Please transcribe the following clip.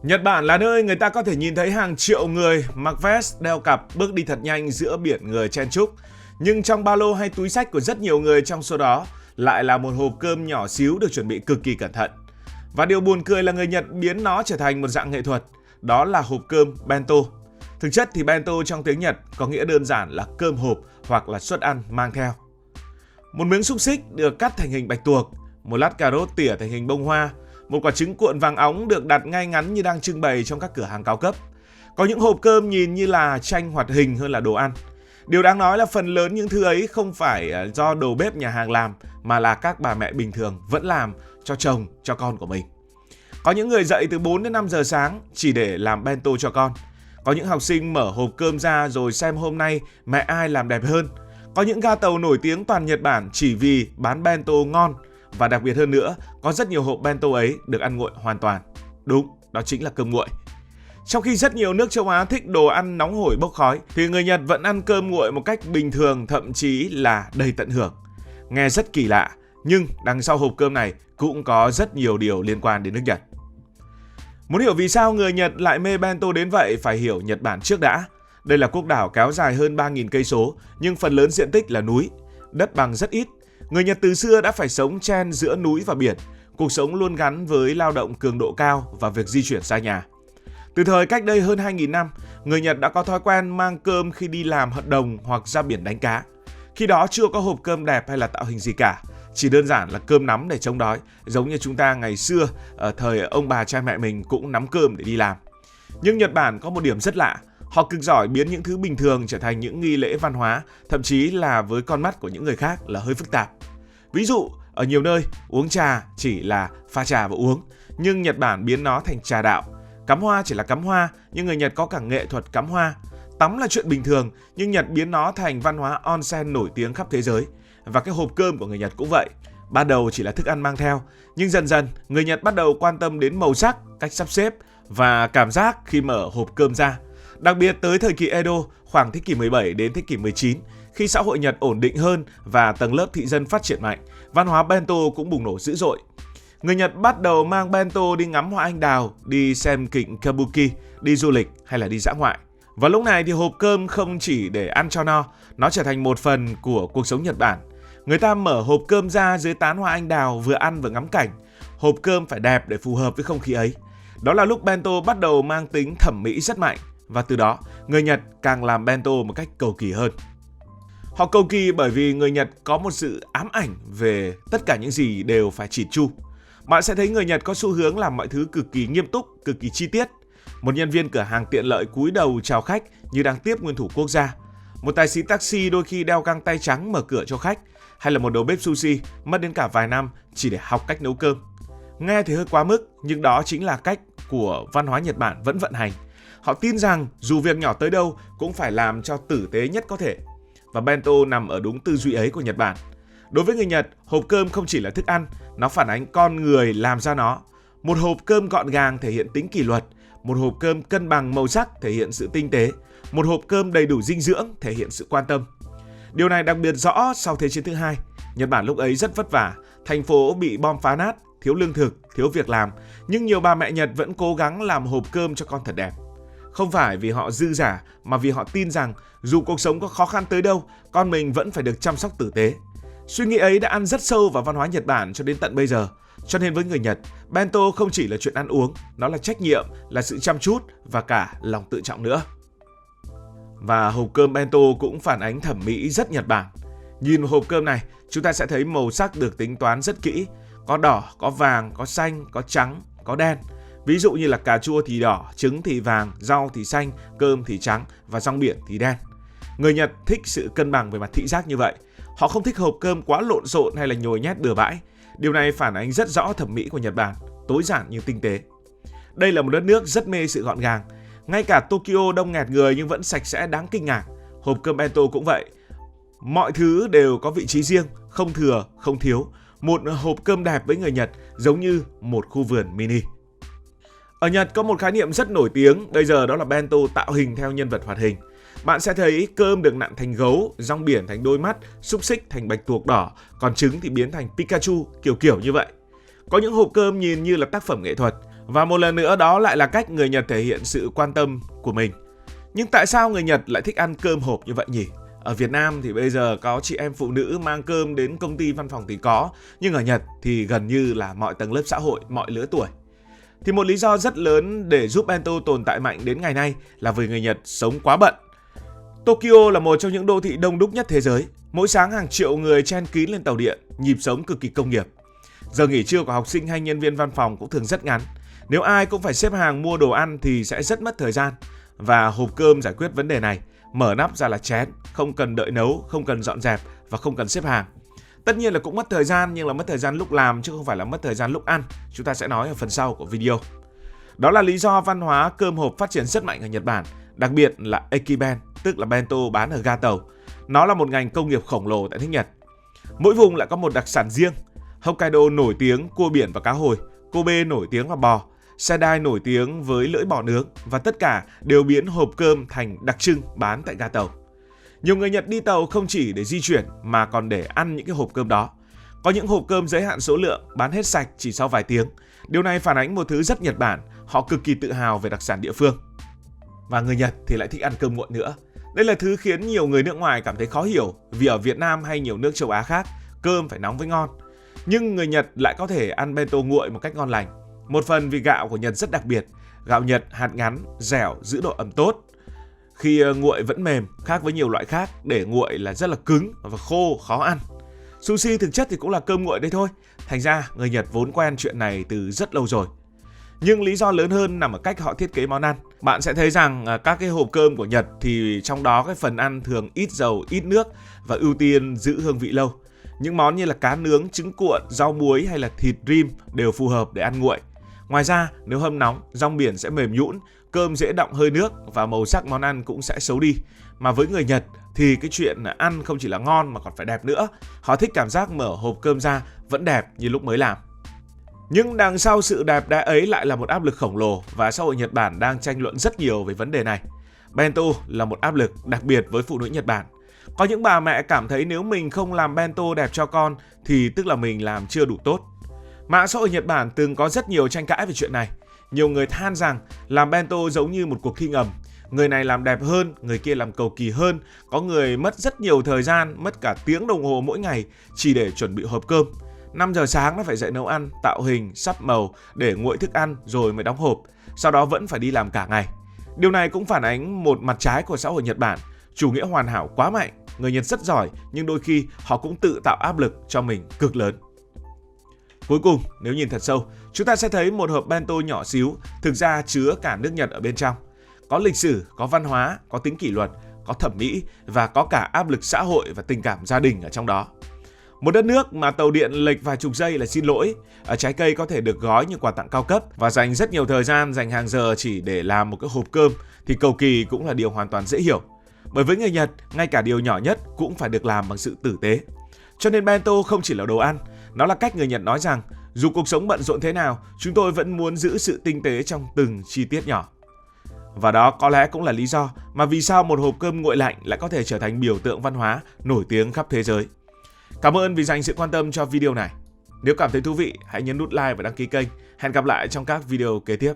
Nhật Bản là nơi người ta có thể nhìn thấy hàng triệu người mặc vest, đeo cặp, bước đi thật nhanh giữa biển người chen chúc. Nhưng trong ba lô hay túi xách của rất nhiều người trong số đó lại là một hộp cơm nhỏ xíu được chuẩn bị cực kỳ cẩn thận. Và điều buồn cười là người Nhật biến nó trở thành một dạng nghệ thuật, đó là hộp cơm bento. Thực chất thì bento trong tiếng Nhật có nghĩa đơn giản là cơm hộp hoặc là suất ăn mang theo. Một miếng xúc xích được cắt thành hình bạch tuộc, một lát cà rốt tỉa thành hình bông hoa, một quả trứng cuộn vàng óng được đặt ngay ngắn như đang trưng bày trong các cửa hàng cao cấp. Có những hộp cơm nhìn như là tranh hoạt hình hơn là đồ ăn. Điều đáng nói là phần lớn những thứ ấy không phải do đầu bếp nhà hàng làm, mà là các bà mẹ bình thường vẫn làm cho chồng, cho con của mình. Có những người dậy từ 4 đến 5 giờ sáng chỉ để làm bento cho con. Có những học sinh mở hộp cơm ra rồi xem hôm nay mẹ ai làm đẹp hơn. Có những ga tàu nổi tiếng toàn Nhật Bản chỉ vì bán bento ngon. Và đặc biệt hơn nữa, có rất nhiều hộp bento ấy được ăn nguội hoàn toàn. Đúng, đó chính là cơm nguội. Trong khi rất nhiều nước châu Á thích đồ ăn nóng hổi bốc khói, thì người Nhật vẫn ăn cơm nguội một cách bình thường, thậm chí là đầy tận hưởng. Nghe rất kỳ lạ, nhưng đằng sau hộp cơm này cũng có rất nhiều điều liên quan đến nước Nhật. Muốn hiểu vì sao người Nhật lại mê bento đến vậy, phải hiểu Nhật Bản trước đã. Đây là quốc đảo kéo dài hơn 3.000 cây số, nhưng phần lớn diện tích là núi, đất bằng rất ít. Người Nhật từ xưa đã phải sống chen giữa núi và biển, cuộc sống luôn gắn với lao động cường độ cao và việc di chuyển xa nhà. Từ thời cách đây hơn 2.000 năm, người Nhật đã có thói quen mang cơm khi đi làm hợp đồng hoặc ra biển đánh cá. Khi đó chưa có hộp cơm đẹp hay là tạo hình gì cả, chỉ đơn giản là cơm nắm để chống đói, giống như chúng ta ngày xưa ở thời ông bà cha mẹ mình cũng nắm cơm để đi làm. Nhưng Nhật Bản có một điểm rất lạ, họ cực giỏi biến những thứ bình thường trở thành những nghi lễ văn hóa, thậm chí là với con mắt của những người khác là hơi phức tạp. Ví dụ, ở nhiều nơi uống trà chỉ là pha trà và uống, nhưng Nhật Bản biến nó thành trà đạo. Cắm hoa chỉ là cắm hoa, nhưng người Nhật có cả nghệ thuật cắm hoa. Tắm là chuyện bình thường, nhưng Nhật biến nó thành văn hóa onsen nổi tiếng khắp thế giới. Và cái hộp cơm của người Nhật cũng vậy. Ban đầu chỉ là thức ăn mang theo, nhưng dần dần người Nhật bắt đầu quan tâm đến màu sắc, cách sắp xếp và cảm giác khi mở hộp cơm ra. Đặc biệt tới thời kỳ Edo, khoảng thế kỷ 17 đến thế kỷ 19, khi xã hội Nhật ổn định hơn và tầng lớp thị dân phát triển mạnh, văn hóa bento cũng bùng nổ dữ dội. Người Nhật bắt đầu mang bento đi ngắm hoa anh đào, đi xem kịch kabuki, đi du lịch hay là đi dã ngoại. Và lúc này thì hộp cơm không chỉ để ăn cho no, nó trở thành một phần của cuộc sống Nhật Bản. Người ta mở hộp cơm ra dưới tán hoa anh đào, vừa ăn vừa ngắm cảnh. Hộp cơm phải đẹp để phù hợp với không khí ấy. Đó là lúc bento bắt đầu mang tính thẩm mỹ rất mạnh. Và từ đó, người Nhật càng làm bento một cách cầu kỳ hơn. Họ cầu kỳ bởi vì người Nhật có một sự ám ảnh về tất cả những gì đều phải chỉn chu. Bạn sẽ thấy người Nhật có xu hướng làm mọi thứ cực kỳ nghiêm túc, cực kỳ chi tiết. Một nhân viên cửa hàng tiện lợi cúi đầu chào khách như đang tiếp nguyên thủ quốc gia. Một tài xế taxi đôi khi đeo găng tay trắng mở cửa cho khách. Hay là một đầu bếp sushi mất đến cả vài năm chỉ để học cách nấu cơm. Nghe thì hơi quá mức, nhưng đó chính là cách của văn hóa Nhật Bản vẫn vận hành. Họ tin rằng dù việc nhỏ tới đâu cũng phải làm cho tử tế nhất có thể. Và bento nằm ở đúng tư duy ấy của Nhật Bản. Đối với người Nhật, hộp cơm không chỉ là thức ăn, nó phản ánh con người làm ra nó. Một hộp cơm gọn gàng thể hiện tính kỷ luật, một hộp cơm cân bằng màu sắc thể hiện sự tinh tế, một hộp cơm đầy đủ dinh dưỡng thể hiện sự quan tâm. Điều này đặc biệt rõ sau Thế chiến thứ hai. Nhật Bản lúc ấy rất vất vả, thành phố bị bom phá nát, thiếu lương thực, thiếu việc làm, nhưng nhiều bà mẹ Nhật vẫn cố gắng làm hộp cơm cho con thật đẹp. Không phải vì họ dư dả, mà vì họ tin rằng dù cuộc sống có khó khăn tới đâu, con mình vẫn phải được chăm sóc tử tế. Suy nghĩ ấy đã ăn rất sâu vào văn hóa Nhật Bản cho đến tận bây giờ. Cho nên với người Nhật, bento không chỉ là chuyện ăn uống, nó là trách nhiệm, là sự chăm chút và cả lòng tự trọng nữa. Và hộp cơm bento cũng phản ánh thẩm mỹ rất Nhật Bản. Nhìn vào hộp cơm này, chúng ta sẽ thấy màu sắc được tính toán rất kỹ. Có đỏ, có vàng, có xanh, có trắng, có đen. Ví dụ như là cà chua thì đỏ, trứng thì vàng, rau thì xanh, cơm thì trắng và rong biển thì đen. Người Nhật thích sự cân bằng về mặt thị giác như vậy. Họ không thích hộp cơm quá lộn xộn hay là nhồi nhét bừa bãi. Điều này phản ánh rất rõ thẩm mỹ của Nhật Bản, tối giản nhưng tinh tế. Đây là một đất nước rất mê sự gọn gàng. Ngay cả Tokyo đông nghẹt người nhưng vẫn sạch sẽ đáng kinh ngạc. Hộp cơm bento cũng vậy. Mọi thứ đều có vị trí riêng, không thừa, không thiếu. Một hộp cơm đẹp với người Nhật giống như một khu vườn mini. Ở Nhật có một khái niệm rất nổi tiếng bây giờ, đó là bento tạo hình theo nhân vật hoạt hình. Bạn sẽ thấy cơm được nặn thành gấu, rong biển thành đôi mắt, xúc xích thành bạch tuộc đỏ, còn trứng thì biến thành Pikachu, kiểu như vậy. Có những hộp cơm nhìn như là tác phẩm nghệ thuật, Và một lần nữa đó lại là cách người Nhật thể hiện sự quan tâm của mình. Nhưng tại sao người Nhật lại thích ăn cơm hộp như vậy nhỉ? Ở Việt Nam thì bây giờ có chị em phụ nữ mang cơm đến công ty văn phòng thì có, nhưng ở Nhật thì gần như là mọi tầng lớp xã hội, mọi lứa tuổi. Thì một lý do rất lớn để giúp bento tồn tại mạnh đến ngày nay là vì người Nhật sống quá bận. Tokyo là một trong những đô thị đông đúc nhất thế giới. Mỗi sáng hàng triệu người chen kín lên tàu điện, nhịp sống cực kỳ công nghiệp. Giờ nghỉ trưa của học sinh hay nhân viên văn phòng cũng thường rất ngắn. Nếu ai cũng phải xếp hàng mua đồ ăn thì sẽ rất mất thời gian. Và hộp cơm giải quyết vấn đề này. Mở nắp ra là chén, không cần đợi nấu, không cần dọn dẹp và không cần xếp hàng. Tất nhiên là cũng mất thời gian, nhưng là mất thời gian lúc làm chứ không phải là mất thời gian lúc ăn. Chúng ta sẽ nói ở phần sau của video. Đó là lý do văn hóa cơm hộp phát triển rất mạnh ở Nhật Bản, đặc biệt là Ekiben, tức là bento bán ở ga tàu. Nó là một ngành công nghiệp khổng lồ tại nước Nhật. Mỗi vùng lại có một đặc sản riêng. Hokkaido nổi tiếng cua biển và cá hồi, Kobe nổi tiếng là bò, Sendai nổi tiếng với lưỡi bò nướng và tất cả đều biến hộp cơm thành đặc trưng bán tại ga tàu. Nhiều người Nhật đi tàu không chỉ để di chuyển mà còn để ăn những cái hộp cơm đó. Có những hộp cơm giới hạn số lượng bán hết sạch chỉ sau vài tiếng. Điều này phản ánh một thứ rất Nhật Bản, họ cực kỳ tự hào về đặc sản địa phương. Và người Nhật thì lại thích ăn cơm nguội nữa. Đây là thứ khiến nhiều người nước ngoài cảm thấy khó hiểu vì ở Việt Nam hay nhiều nước châu Á khác, cơm phải nóng với ngon. Nhưng người Nhật lại có thể ăn bento nguội một cách ngon lành. Một phần vì gạo của Nhật rất đặc biệt. Gạo Nhật hạt ngắn, dẻo, giữ độ ẩm tốt. Khi nguội vẫn mềm, khác với nhiều loại khác, để nguội là rất là cứng và khô, khó ăn. Sushi thực chất thì cũng là cơm nguội đây thôi. Thành ra người Nhật vốn quen chuyện này từ rất lâu rồi. Nhưng lý do lớn hơn nằm ở cách họ thiết kế món ăn. Bạn sẽ thấy rằng các cái hộp cơm của Nhật thì trong đó cái phần ăn thường ít dầu, ít nước và ưu tiên giữ hương vị lâu. Những món như là cá nướng, trứng cuộn, rau muối hay là thịt rim đều phù hợp để ăn nguội. Ngoài ra, nếu hâm nóng, rong biển sẽ mềm nhũn, cơm dễ đọng hơi nước và màu sắc món ăn cũng sẽ xấu đi. Mà với người Nhật thì cái chuyện ăn không chỉ là ngon mà còn phải đẹp nữa. Họ thích cảm giác mở hộp cơm ra vẫn đẹp như lúc mới làm. Nhưng đằng sau sự đẹp đẽ ấy lại là một áp lực khổng lồ và xã hội Nhật Bản đang tranh luận rất nhiều về vấn đề này. Bento là một áp lực đặc biệt với phụ nữ Nhật Bản. Có những bà mẹ cảm thấy nếu mình không làm bento đẹp cho con thì tức là mình làm chưa đủ tốt. Mạng xã hội Nhật Bản từng có rất nhiều tranh cãi về chuyện này. Nhiều người than rằng làm bento giống như một cuộc thi ngầm. Người này làm đẹp hơn, người kia làm cầu kỳ hơn. Có người mất rất nhiều thời gian, mất cả tiếng đồng hồ mỗi ngày chỉ để chuẩn bị hộp cơm. 5 giờ sáng nó phải dậy nấu ăn, tạo hình, sắp màu để nguội thức ăn rồi mới đóng hộp. Sau đó vẫn phải đi làm cả ngày. Điều này cũng phản ánh một mặt trái của xã hội Nhật Bản. Chủ nghĩa hoàn hảo quá mạnh. Người Nhật rất giỏi nhưng đôi khi họ cũng tự tạo áp lực cho mình cực lớn. Cuối cùng, nếu nhìn thật sâu, chúng ta sẽ thấy một hộp bento nhỏ xíu thực ra chứa cả nước Nhật ở bên trong. Có lịch sử, có văn hóa, có tính kỷ luật, có thẩm mỹ và có cả áp lực xã hội và tình cảm gia đình ở trong đó. Một đất nước mà tàu điện lệch vài chục giây là xin lỗi, trái cây có thể được gói như quà tặng cao cấp và dành rất nhiều thời gian, dành hàng giờ chỉ để làm một cái hộp cơm thì cầu kỳ cũng là điều hoàn toàn dễ hiểu. Bởi với người Nhật, ngay cả điều nhỏ nhất cũng phải được làm bằng sự tử tế. Cho nên bento không chỉ là đồ ăn, nó là cách người Nhật nói rằng dù cuộc sống bận rộn thế nào, chúng tôi vẫn muốn giữ sự tinh tế trong từng chi tiết nhỏ. Và đó có lẽ cũng là lý do mà vì sao một hộp cơm nguội lạnh lại có thể trở thành biểu tượng văn hóa nổi tiếng khắp thế giới. Cảm ơn vì dành sự quan tâm cho video này. Nếu cảm thấy thú vị, hãy nhấn nút like và đăng ký kênh. Hẹn gặp lại trong các video kế tiếp.